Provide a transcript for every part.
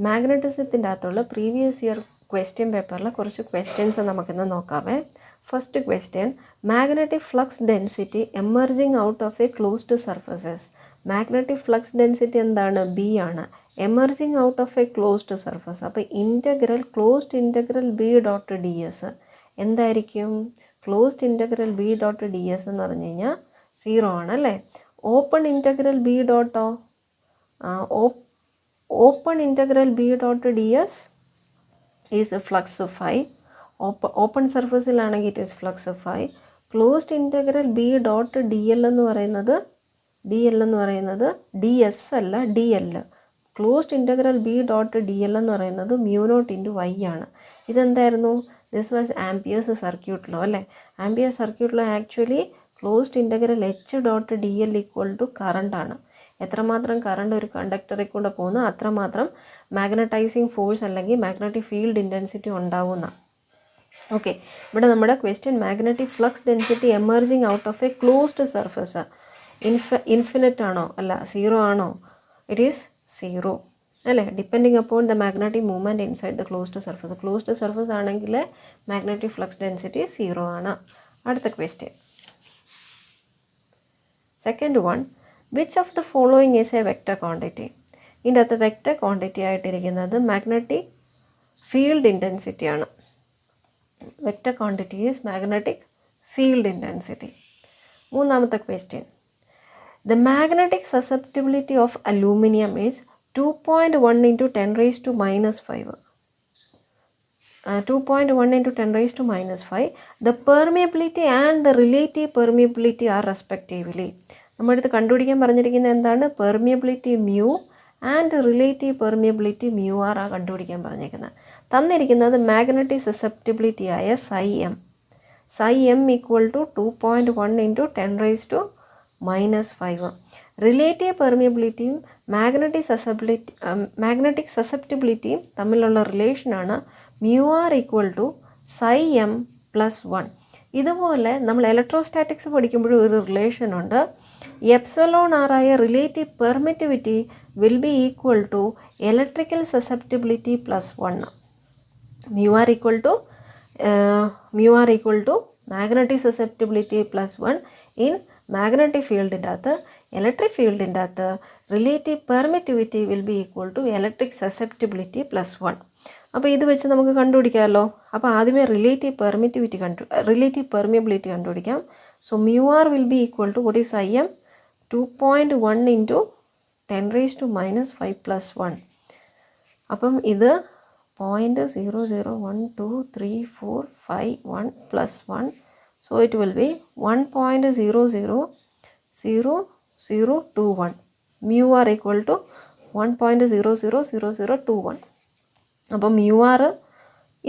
മാഗ്നറ്റിസത്തിൻ്റെ അകത്തുള്ള previous year question പേപ്പറിലെ കുറച്ച് questions നമുക്കിന്ന് നോക്കാമേ. First question, magnetic flux density emerging out of a closed surfaces. Magnetic flux density എന്താണ്? B ആണ്. Emerging out of a closed surface. അപ്പോൾ integral closed integral B dot D S എന്തായിരിക്കും? Closed integral B dot D S എന്ന് പറഞ്ഞു കഴിഞ്ഞാൽ 0 ആണല്ലേ. Open integral B ഡോട്ടോ? Open integral B dot D S is flux phi. Open സർഫസിലാണെങ്കിൽ it is flux phi. Closed integral B dot D L എന്ന് പറയുന്നത് D S അല്ല, D L. Closed integral B dot D L എന്ന് പറയുന്നത് മ്യൂ0 into Y ആണ്. ഇതെന്തായിരുന്നു? This was Ampere's circuit law അല്ലേ. Ampere's circuit law actually closed integral H dot D L equal to current ആണ്. എത്രമാത്രം കറണ്ട് ഒരു കണ്ടക്ടറിൽ കൂടെ പോകുന്നു അത്രമാത്രം മാഗ്നറ്റൈസിങ് ഫോഴ്സ് അല്ലെങ്കിൽ മാഗ്നറ്റിക് ഫീൽഡ് ഇൻറ്റൻസിറ്റി ഉണ്ടാവുന്ന. ഓക്കെ, ഇവിടെ നമ്മുടെ question magnetic flux density emerging out of a closed surface. Infinite ആണോ? അല്ല. 0 ആണോ? ഇറ്റ് ഈസ് 0 അല്ലേ. Depending upon the magnetic movement inside the closed surface. Closed surface ആണെങ്കിൽ മാഗ്നറ്റിക് ഫ്ലക്സ് ഡെൻസിറ്റി 0 ആണ്. അടുത്ത question, second one, which of the following is a vector quantity. ഇതിൻ്റെ അകത്ത് vector quantity ആയിട്ടിരിക്കുന്നത് മാഗ്നറ്റിക് ഫീൽഡ് ഇൻറ്റൻസിറ്റി ആണ്. Vector quantity is magnetic field intensity. മൂന്നാമത്തെ question, the magnetic susceptibility of aluminium is 2.1 into 10 raised to minus 5. 2.1 into 10 raised to minus 5. The permeability and the relative permeability are respectively. നമ്മുടെ അടുത്ത് കണ്ടുപിടിക്കാൻ പറഞ്ഞിരിക്കുന്നത് എന്താണ്? Permeability mu and relative permeability mu R ആ കണ്ടുപിടിക്കാൻ പറഞ്ഞിരിക്കുന്നത്. തന്നിരിക്കുന്നത് മാഗ്നറ്റിക് സസെപ്റ്റിബിലിറ്റി ആയ psi M equal to 2.1 into 10 raised to minus 5. Relative പെർമിയബിലിറ്റിയും മാഗ്നറ്റിക് സസെപ്റ്റിബിലിറ്റിയും തമ്മിലുള്ള റിലേഷനാണ് mu R equal to psi M plus 1. ഇതുപോലെ നമ്മൾ ഇലക്ട്രോസ്റ്റാറ്റിക്സ് പഠിക്കുമ്പോഴും ഒരു റിലേഷനുണ്ട്. എപ്സിലോൺ ആർ ആയ relative permittivity will be equal to electrical susceptibility plus 1. Mu R equal to magnetic susceptibility plus 1 in magnetic ഫീൽഡിൻ്റെ അകത്ത്. ഇലക്ട്രിക് ഫീൽഡിൻ്റെ അകത്ത് relative permittivity will be equal to electric susceptibility plus 1. അപ്പോൾ ഇത് വെച്ച് നമുക്ക് കണ്ടുപിടിക്കാമല്ലോ. അപ്പോൾ ആദ്യമേ റിലേറ്റീവ് പെർമിയബിലിറ്റി കണ്ടുപിടിക്കാം. So mu R will be equal to what is I M? 2.1 into 10 raised to minus 5 plus 1. അപ്പം ഇത് 0.0012345 plus 1. So it will be 1.000021. Mu r equal to 1.000021. അപ്പം മ്യൂ ആർ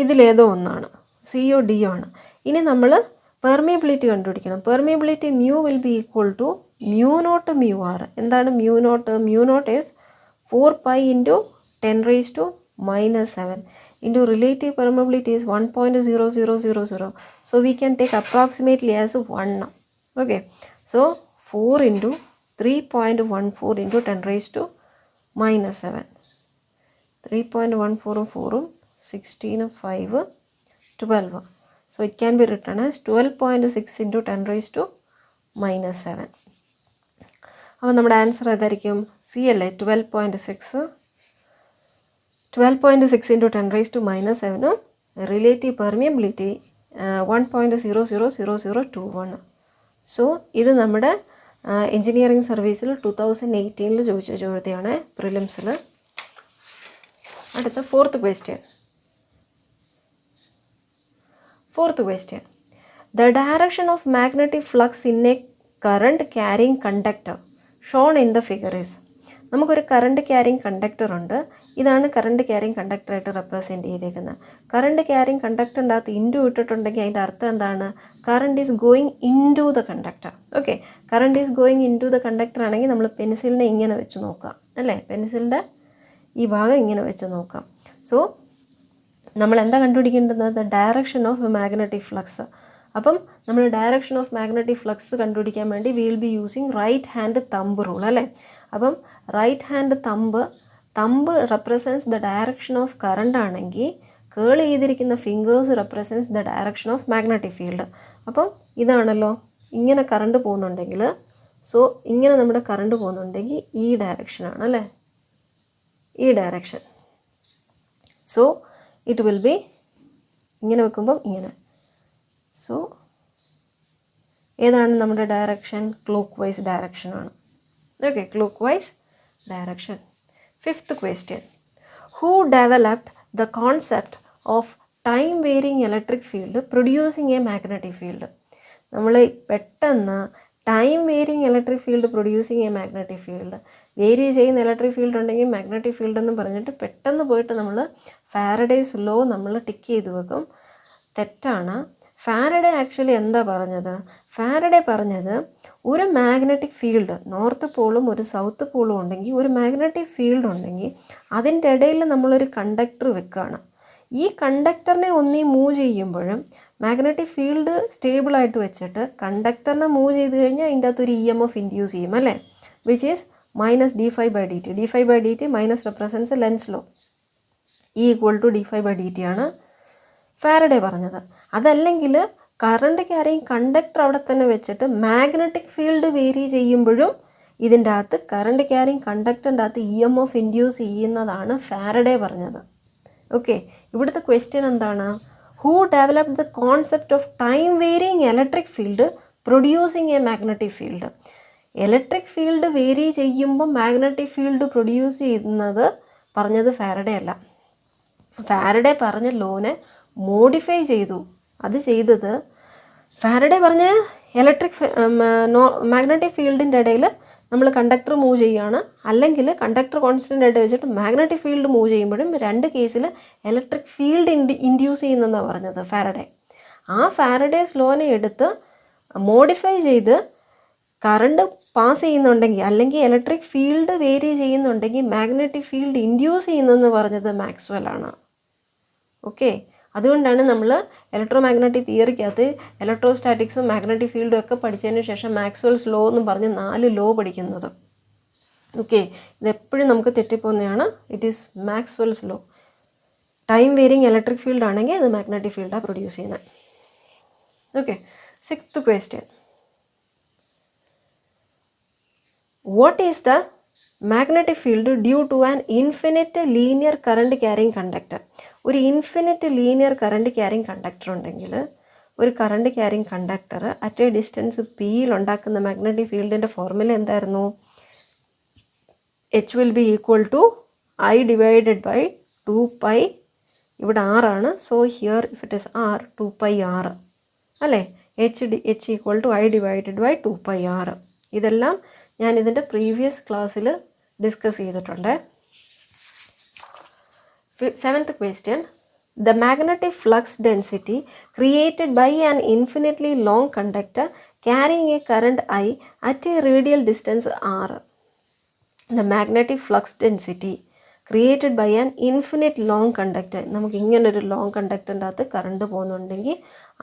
ഇതിലേതോ ഒന്നാണ്, സിയോ ഡിയോ ആണ്. ഇനി നമ്മൾ പെർമിയബിലിറ്റി കണ്ടുപിടിക്കണം. Permeability mu will be equal to മ്യൂ0 മ്യൂ ആർ. എന്താണ് മ്യൂ0? മ്യൂ0 is 4 into 10 raised to minus 7 into relative permeability is 1.0000. So we can take approximately as 1. Okay, so 4 into 3.14 into 10 raised to minus 7. 3.14 4 16 5 12. So it can be written as 12.6 into 10 raised to minus 7. അപ്പോൾ നമ്മുടെ answer ഏതായിരിക്കും? C അല്ലേ. 12.6 into 10 raised to minus 7. Relative permeability 1.000021. So ഇത് നമ്മുടെ engineering സർവീസിൽ 2018 ചോദിച്ച ചോദ്യമാണ്, പ്രിലിംസിൽ. അടുത്ത fourth question, the direction of magnetic flux in a current carrying conductor shown in the figure is. നമുക്കൊരു കറണ്ട് ക്യാരിങ് കണ്ടക്ടർ ഉണ്ട്. ഇതാണ് കറണ്ട് ക്യാരിങ് കണ്ടക്ടറായിട്ട് റെപ്രസെൻറ്റ് ചെയ്തേക്കുന്നത്. കറണ്ട് ക്യാരിങ് കണ്ടക്ടറിൻ്റെ അകത്ത് ഇൻറ്റു ഇട്ടിട്ടുണ്ടെങ്കിൽ അതിൻ്റെ അർത്ഥം എന്താണ്? Current is going into the conductor. Okay, current is going into the conductor ആണെങ്കിൽ നമ്മൾ പെൻസിലിനെ ഇങ്ങനെ വെച്ച് നോക്കാം അല്ലേ. പെൻസിലിൻ്റെ ഈ ഭാഗം ഇങ്ങനെ വെച്ച് നോക്കാം. സോ നമ്മൾ എന്താ കണ്ടുപിടിക്കേണ്ടത്? Direction of magnetic flux. അപ്പം നമ്മൾ ഡയറക്ഷൻ ഓഫ് മാഗ്നറ്റിക് ഫ്ലക്സ് കണ്ടുപിടിക്കാൻ വേണ്ടി will be using right hand thumb rule അല്ലേ. അപ്പം right hand thumb thumb represents the direction of current ആണെങ്കിൽ കേൾ ചെയ്തിരിക്കുന്ന fingers represents the direction of magnetic field. അപ്പം ഇതാണല്ലോ, ഇങ്ങനെ കറണ്ട് പോകുന്നുണ്ടെങ്കിൽ, സോ ഇങ്ങനെ നമ്മുടെ കറണ്ട് പോകുന്നുണ്ടെങ്കിൽ ഈ ഡയറക്ഷനാണ് അല്ലേ, ഈ direction. So it will be ഇങ്ങനെ വെക്കുമ്പം ഇങ്ങനെ. സോ ഏതാണ് നമ്മുടെ ഡയറക്ഷൻ? ക്ലോക്ക് വൈസ് ഡയറക്ഷനാണ്. Okay, clockwise direction. 5th question. Who developed the concept of time varying electric field producing a magnetic field? നമ്മൾ പെട്ടെന്ന് time varying electric field producing a magnetic field, vary ചെയ്യുന്ന electric field ഉണ്ടെങ്കിൽ magnetic field എന്ന് പറഞ്ഞിട്ട് പെട്ടെന്ന് പോയിട്ട് നമ്മൾ Faraday's law നമ്മൾ ടിക്ക് ചെയ്ത് വെക്കും. തെറ്റാണ്. ഫാരഡേ ആക്ച്വലി എന്താ പറഞ്ഞത്? ഫാരഡേ പറഞ്ഞത് ഒരു മാഗ്നറ്റിക് ഫീൽഡ്, നോർത്ത് പോളും ഒരു സൗത്ത് പോളും ഉണ്ടെങ്കിൽ, ഒരു മാഗ്നറ്റിക് ഫീൽഡ് ഉണ്ടെങ്കിൽ അതിൻ്റെ ഇടയിൽ നമ്മളൊരു കണ്ടക്ടർ വെക്കുകയാണ്. ഈ കണ്ടക്ടറിനെ ഒന്നീ മൂവ് ചെയ്യുമ്പോഴും മാഗ്നറ്റിക് ഫീൽഡ് സ്റ്റേബിളായിട്ട് വെച്ചിട്ട് കണ്ടക്ടറിനെ മൂവ് ചെയ്ത് കഴിഞ്ഞാൽ അതിൻ്റെ അകത്തൊരു EMF ഇൻഡ്യൂസ് ചെയ്യും അല്ലേ, which is -d∅dt. d∅dt minus represents Lenz law, E = d∅dt ആണ് ഫാരഡേ പറഞ്ഞത്. അതല്ലെങ്കിൽ കറണ്ട് ക്യാരിങ് കണ്ടക്ടർ അവിടെ തന്നെ വെച്ചിട്ട് മാഗ്നറ്റിക് ഫീൽഡ് വേരി ചെയ്യുമ്പോഴും ഇതിൻ്റെ അകത്ത് കറണ്ട് ക്യാരിങ് കണ്ടക്ടറിൻ്റെ അകത്ത് EMF ഇൻഡ്യൂസ് ചെയ്യുന്നതാണ് ഫാരഡേ പറഞ്ഞത്. ഓക്കെ, ഇവിടുത്തെ ക്വസ്റ്റ്യൻ എന്താണ്? Who developed the concept of time varying electric field producing a magnetic field? Electric field vary ചെയ്യുമ്പോൾ മാഗ്നറ്റിക് ഫീൽഡ് പ്രൊഡ്യൂസ് ചെയ്യുന്നത് പറഞ്ഞത് ഫാരഡേ അല്ല. ഫാരഡേ പറഞ്ഞ ലോനെ മോഡിഫൈ ചെയ്തു. അത് ചെയ്തത് ഫാരഡേ പറഞ്ഞ ഇലക്ട്രിക് മാഗ്നറ്റിക് ഫീൽഡിൻ്റെ ഇടയിൽ നമ്മൾ കണ്ടക്ടർ മൂവ് ചെയ്യുകയാണ്, അല്ലെങ്കിൽ കണ്ടക്ടർ കോൺസ്റ്റൻ്റ് ആയിട്ട് വെച്ചിട്ട് മാഗ്നറ്റിക് ഫീൽഡ് മൂവ് ചെയ്യുമ്പോഴും രണ്ട് കേസിൽ ഇലക്ട്രിക് ഫീൽഡ് ഇൻഡ്യൂസ് ചെയ്യുന്നതെന്നാണ് പറഞ്ഞത് ഫാരഡേ. ആ ഫാരഡേസ് ലോനെ എടുത്ത് മോഡിഫൈ ചെയ്ത് കറണ്ട് പാസ് ചെയ്യുന്നുണ്ടെങ്കിൽ അല്ലെങ്കിൽ ഇലക്ട്രിക് ഫീൽഡ് വേരി ചെയ്യുന്നുണ്ടെങ്കിൽ മാഗ്നറ്റിക് ഫീൽഡ് ഇൻഡ്യൂസ് ചെയ്യുന്നതെന്ന് പറഞ്ഞത് മാക്സ്വെൽ ആണ്. ഓക്കെ, അതുകൊണ്ടാണ് നമ്മൾ ഇലക്ട്രോ മാഗ്നറ്റിക് തിയറിക്കകത്ത് ഇലക്ട്രോസ്റ്റാറ്റിക്സും മാഗ്നറ്റിക് ഫീൽഡും ഒക്കെ പഠിച്ചതിന് ശേഷം മാക്സ്വെൽസ് ലോ എന്നും പറഞ്ഞ് 4 ലോ പഠിക്കുന്നത്. ഓക്കെ, ഇതെപ്പോഴും നമുക്ക് തെറ്റിപ്പോകുന്നതാണ്. It is Maxwell's law. Time varying electric field ആണെങ്കിൽ അത് മാഗ്നറ്റിക് ഫീൽഡാണ് പ്രൊഡ്യൂസ് ചെയ്യുന്നത്. Okay, 6th question. What is the magnetic field due to an infinite linear current carrying conductor? ഒരു infinite linear current carrying conductor ഉണ്ടെങ്കിൽ, ഒരു current carrying conductor at A distance പിയിൽ ഉണ്ടാക്കുന്ന magnetic ഫീൽഡിൻ്റെ formula എന്തായിരുന്നു? H will be equal to I divided by 2π. ഇവിടെ R ആണ്. So here if it is R, 2πr അല്ലേ. H equal to I divided by 2πr. ഇതെല്ലാം ഞാൻ ഇതിൻ്റെ previous ക്ലാസ്സിൽ ഡിസ്കസ് ചെയ്തിട്ടുണ്ട്. 7th question. The magnetic flux density created by an infinitely long conductor carrying a current I at a radial distance r. The magnetic flux density created by an infinite long conductor. നമുക്ക് ഇങ്ങനൊരു long കണ്ടക്ടറിൻ്റെ അകത്ത് current പോകുന്നുണ്ടെങ്കിൽ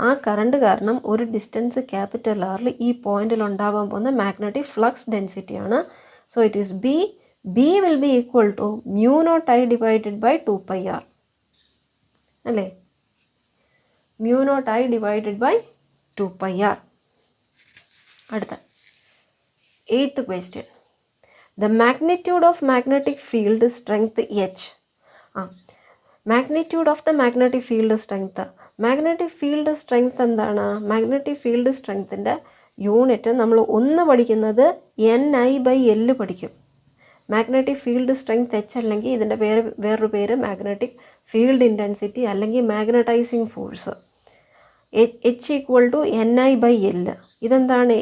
ആ current കാരണം ഒരു distance capital ആറിൽ ഈ പോയിന്റിൽ ഉണ്ടാവാൻ പോകുന്ന മാഗ്നറ്റിക് ഫ്ലക്സ് ഡെൻസിറ്റിയാണ്. So it is B will be equal to mu0I divided by 2πr അല്ലേ. mu0I divided by 2πr. അടുത്ത 8th question. The magnitude of magnetic field strength H. magnitude of the magnetic field strength. Magnetic field strength എന്താണ്? Magnetic field സ്ട്രെങ്ത്തിൻ്റെ unit നമ്മൾ ഒന്ന് പഠിക്കുന്നത് NI/L പഠിക്കും. Magnetic field strength H അല്ലെങ്കിൽ ഇതിൻ്റെ വേറൊരു പേര് മാഗ്നറ്റിക് ഫീൽഡ് ഇൻറ്റൻസിറ്റി അല്ലെങ്കിൽ magnetising force. H equal to NI/L. ഇതെന്താണ്?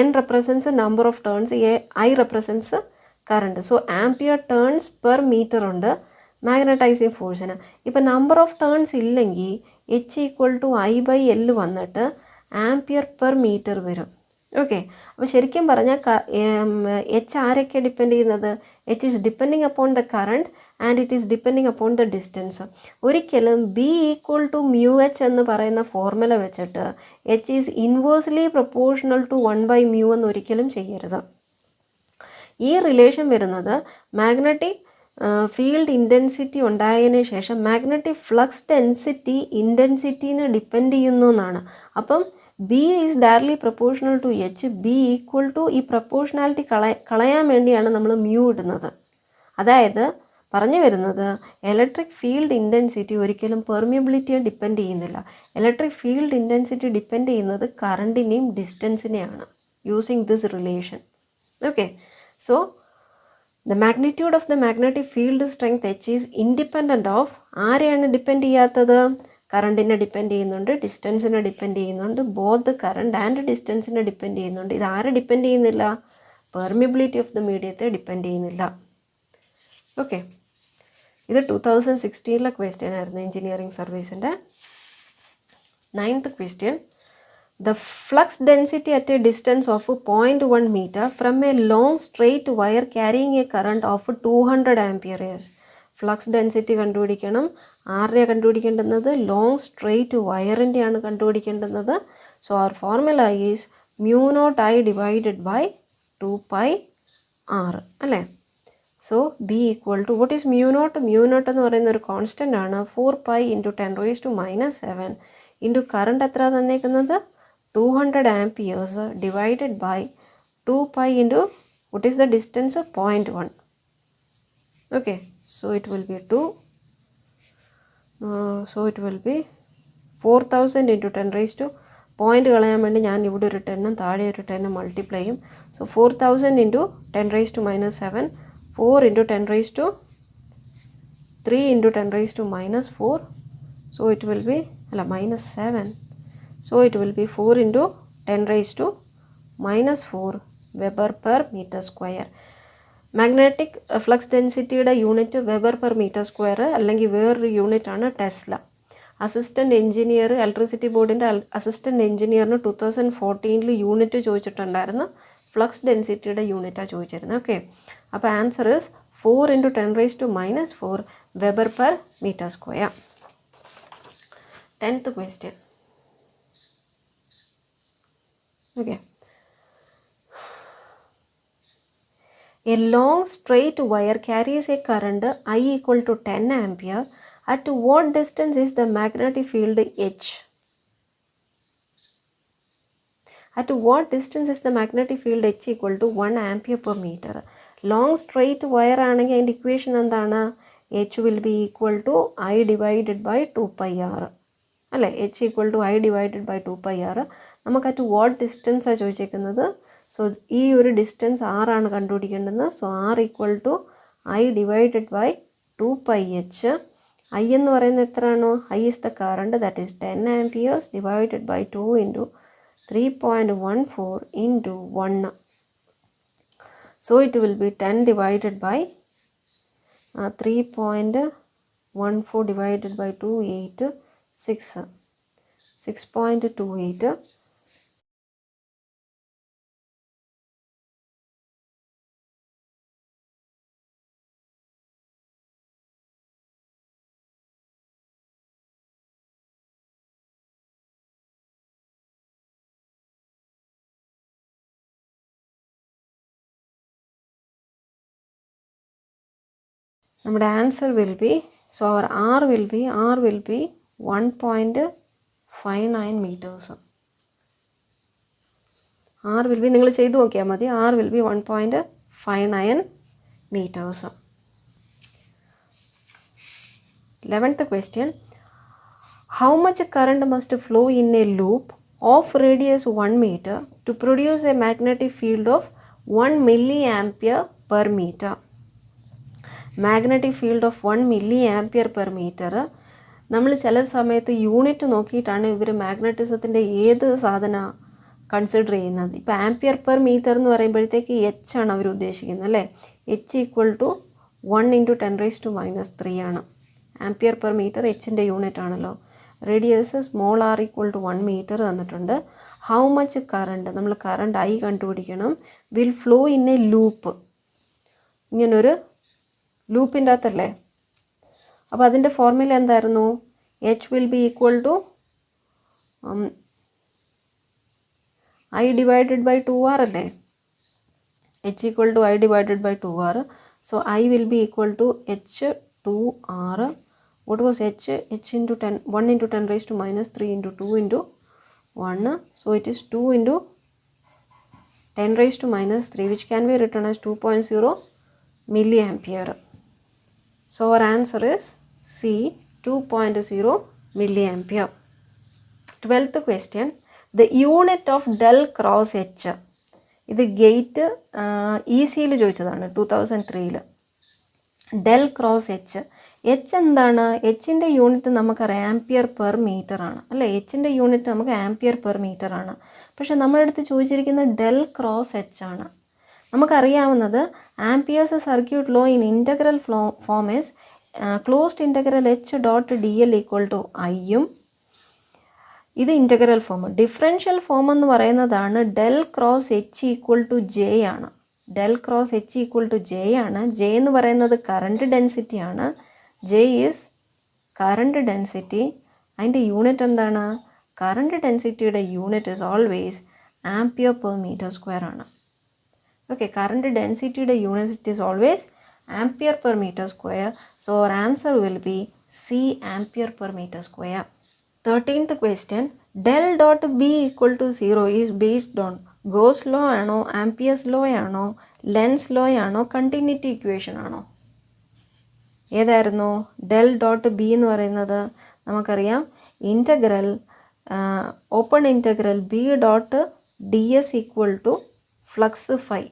N represents number of turns, I represents current. So ampere turns per metre ഉണ്ട് മാഗ്നറ്റൈസിങ് ഫോഴ്സിന്. ഇപ്പം നമ്പർ ഓഫ് ടേൺസ് ഇല്ലെങ്കിൽ H equal to I/L വന്നിട്ട് ആംപിയർ പെർ മീറ്റർ വരും. Okay, അപ്പോൾ ശരിക്കും പറഞ്ഞാൽ H ആരൊക്കെ ഡിപ്പെൻഡ് ചെയ്യുന്നത്? H is depending upon the current and it is depending upon the distance. ഒരിക്കലും B equal to μH എന്ന് പറയുന്ന ഫോർമുല വെച്ചിട്ട് H is inversely proportional to 1/μ എന്ന് ഒരിക്കലും ചെയ്യരുത്. ഈ റിലേഷൻ വരുന്നത് മാഗ്നറ്റിക് ഫീൽഡ് ഇൻറ്റൻസിറ്റി ഉണ്ടായതിന് ശേഷം മാഗ്നറ്റിക് ഫ്ലക്സ് ഡെൻസിറ്റി ഇൻറ്റൻസിറ്റീനെ ഡിപ്പെൻഡ് ചെയ്യുന്നു എന്നാണ്. അപ്പം B is directly proportional to H, B equal to ഈ പ്രപ്പോർഷണാലിറ്റി കളയാൻ വേണ്ടിയാണ് നമ്മൾ മ്യൂ ഇടുന്നത്. അതായത് പറഞ്ഞു വരുന്നത് ഇലക്ട്രിക് ഫീൽഡ് ഇൻറ്റൻസിറ്റി ഒരിക്കലും പെർമിയബിലിറ്റിയെ ഡിപ്പെൻഡ് ചെയ്യുന്നില്ല. ഇലക്ട്രിക് ഫീൽഡ് ഇൻറ്റൻസിറ്റി ഡിപ്പെൻഡ് ചെയ്യുന്നത് കറണ്ടിനെയും ഡിസ്റ്റൻസിനെയാണ്. Using this relation. Okay, so the magnitude of the magnetic field strength H is independent of ആരെയാണ് ഡിപ്പെൻഡ് ചെയ്യാത്തത്? കറണ്ടിനെ ഡിപ്പെൻഡ് ചെയ്യുന്നുണ്ട്, ഡിസ്റ്റൻസിനെ ഡിപ്പെൻഡ് ചെയ്യുന്നുണ്ട്, ബോത്ത് കറണ്ട് ആൻഡ് ഡിസ്റ്റൻസിനെ ഡിപ്പെൻഡ് ചെയ്യുന്നുണ്ട്. ഇത് ആരെ ഡിപ്പെൻഡ് ചെയ്യുന്നില്ല? പെർമിബിലിറ്റി ഓഫ് ദ മീഡിയത്തെ ഡിപ്പെൻഡ് ചെയ്യുന്നില്ല. ഓക്കെ, ഇത് 2016 ക്വസ്റ്റ്യൻ ആയിരുന്നു എഞ്ചിനീയറിംഗ് സർവീസിൻ്റെ. 9th question. The flux density at a distance of 0.1 meter from a long straight wire carrying a current of 200 amperes. Flux density കണ്ടുപിടിക്കണം. ആരുടെയാണ് കണ്ടുപിടിക്കേണ്ടുന്നത്? ലോങ് സ്ട്രെയിറ്റ് വയറിൻ്റെയാണ് കണ്ടുപിടിക്കേണ്ടുന്നത്. So our formula is mu not I divided by 2πr അല്ലേ. So B equal to what is mu not? Mu not എന്ന് പറയുന്ന ഒരു constant ആണ്. 4π × 10⁻⁻⁷ ഇൻറ്റു കറണ്ട് എത്ര തന്നേക്കുന്നത്? 200 amperes divided by 2π into what is the distance of 0.1. Okay, so it will be 2. So it will be 4000 into 10⁻. Point കളയാൻ വേണ്ടി ഞാൻ ഇവിടെ ഒരു 10 താഴെ ഒരു 10 മൾട്ടിപ്ലൈ ചെയ്യും. So 4000 into 10⁻⁻⁷, 4 into 10⁻, 3 into 10⁻⁻⁴. So it will be -7. So it will be 4 into 10⁻⁻⁴ Weber per meter square. Magnetic flux ഡെൻസിറ്റിയുടെ unit weber per metre square, അല്ലെങ്കിൽ വേറൊരു യൂണിറ്റ് ആണ് ടെസ്ല. അസിസ്റ്റൻറ്റ് എഞ്ചിനീയർ, ഇലക്ട്രിസിറ്റി ബോർഡിൻ്റെ അസിസ്റ്റൻറ്റ് എഞ്ചിനീയറിന് 2014 unit ചോദിച്ചിട്ടുണ്ടായിരുന്നു. Flux ഡെൻസിറ്റിയുടെ യൂണിറ്റാണ് ചോദിച്ചിരുന്നത്. ഓക്കെ, അപ്പോൾ answer is 4 into 10⁻⁻⁴ weber per metre square. 10th question. Okay. A long straight wire carries a current I equal to 10 ampere. At what distance is the magnetic field H? At what distance is the magnetic field H equal to 1 ampere per meter? Long straight wire ആണെങ്കിൽ അതിൻ്റെ equation എന്താണ്? H will be equal to I divided by 2πr അല്ലേ. H equal to I divided by 2πr. നമുക്ക് at what ഡിസ്റ്റൻസാണ് ചോദിച്ചേക്കുന്നത്. So ഈ ഒരു distance ആറാണ് കണ്ടുപിടിക്കേണ്ടത്. So R equal to I divided by 2πh. I എന്ന് പറയുന്നത് എത്രയാണോ? I is the current, that is 10 amperes divided by 2 into 3.14 into 1. So it will be 10 divided by 3.14 divided by 2, 8, 6.28. നമ്മുടെ answer will be, so our R will be 1.59 meters. R will be, നിങ്ങൾ ചെയ്തു നോക്കിയാൽ മതി, R will be 1.59 meters. 11th question. How much current must flow in a loop of radius 1 meter to produce a magnetic field of 1 milliampere per meter? Magnetic field of 1 milliampere per meter. നമ്മൾ ചില സമയത്ത് unit നോക്കിയിട്ടാണ് ഇവർ മാഗ്നറ്റിസത്തിൻ്റെ ഏത് സാധന consider ചെയ്യുന്നത്. ഇപ്പോൾ ampere per metre എന്ന് പറയുമ്പോഴത്തേക്ക് H ആണ് അവർ ഉദ്ദേശിക്കുന്നത് അല്ലേ. H ഈക്വൽ ടു 1 into 10⁻³ ആണ്. ആംപിയർ പെർ മീറ്റർ എച്ചിൻ്റെ യൂണിറ്റ് ആണല്ലോ. Radius small r equal to 1 meter തന്നിട്ടുണ്ട്. ഹൗ മച്ച് കറണ്ട്, നമ്മൾ കറണ്ട് I കണ്ടുപിടിക്കണം. Will flow in a loop, ഇങ്ങനൊരു ലൂപ്പിൻ്റെ അകത്തല്ലേ. അപ്പോൾ അതിൻ്റെ ഫോർമുല എന്തായിരുന്നു? H will be equal to I divided by 2r അല്ലേ. H equal to I divided by 2r. So I will be equal to H2R. What was H? H into 10, 1 into 10 raised to minus 3 into 2 into 1. So it is 2 into 10 raised to minus 3, which can be written as 2.0 milliampere. So our answer is C, 2.0 milliampere. 12th question. The unit of del cross H. ഇത് gate ECയിൽ ചോദിച്ചതാണ് 2003. Del cross H. H എന്താണ്? എച്ചിൻ്റെ unit നമുക്കറിയാം ampere per metre ആണ് അല്ലേ? എച്ചിൻ്റെ unit നമുക്ക് ampere per metre ആണ്. പക്ഷെ നമ്മുടെ അടുത്ത് ചോദിച്ചിരിക്കുന്നത് ഡെൽ ക്രോസ് എച്ച് ആണ്. നമുക്കറിയാവുന്നത് Ampere's circuit law in integral form is closed integral H dot D L equal to ഐയും. ഇത് ഇൻ്റഗ്രൽ ഫോം. ഡിഫറൻഷ്യൽ ഫോം എന്ന് പറയുന്നതാണ് del cross H equal to J ആണ്. Del cross H equal to J ആണ്. J എന്ന് പറയുന്നത് current density ആണ്. J is current density. അതിൻ്റെ യൂണിറ്റ് എന്താണ്? കറണ്ട് ഡെൻസിറ്റിയുടെ unit is always ampere per metre square ആണ്. ഓക്കെ, കറണ്ട് ഡെൻസിറ്റിയുടെ unit is always ampere per metre square. So our answer will be C, ampere per metre square. 13th question. Del dot B equal to 0 is based on Gauss law ആണോ, Ampere's law ആണോ, Lenz law ആണോ, continuity equation ആണോ? ഏതായിരുന്നു? Del dot B എന്ന് പറയുന്നത് നമുക്കറിയാം integral open integral B dot D S equal to flux phi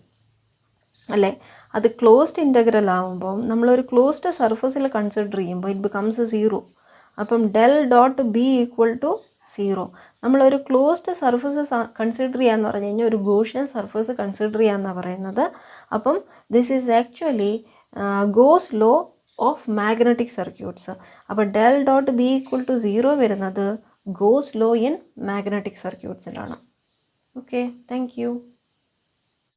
അല്ലേ? അത് ക്ലോസ്ഡ് ഇൻ്റഗ്രൽ ആകുമ്പോൾ നമ്മളൊരു ക്ലോസ്ഡ് സർഫസിൽ കൺസിഡർ ചെയ്യുമ്പോൾ ഇറ്റ് ബിക്കംസ് 0. അപ്പം del dot B equal to 0. നമ്മളൊരു ക്ലോസ്ഡ് സർഫസ് കൺസിഡർ ചെയ്യാമെന്ന് പറഞ്ഞു കഴിഞ്ഞാൽ ഒരു ഗോഷ്യൻ സർഫസ് കൺസിഡർ ചെയ്യാമെന്നാണ് പറയുന്നത്. അപ്പം this is actually Gauss law of magnetic circuits. അപ്പോൾ del dot B equal to 0 വരുന്നത് ഗോസ് ലോ ഇൻ മാഗ്നറ്റിക് സർക്യൂട്ട്സിലാണ്. Okay, thank U.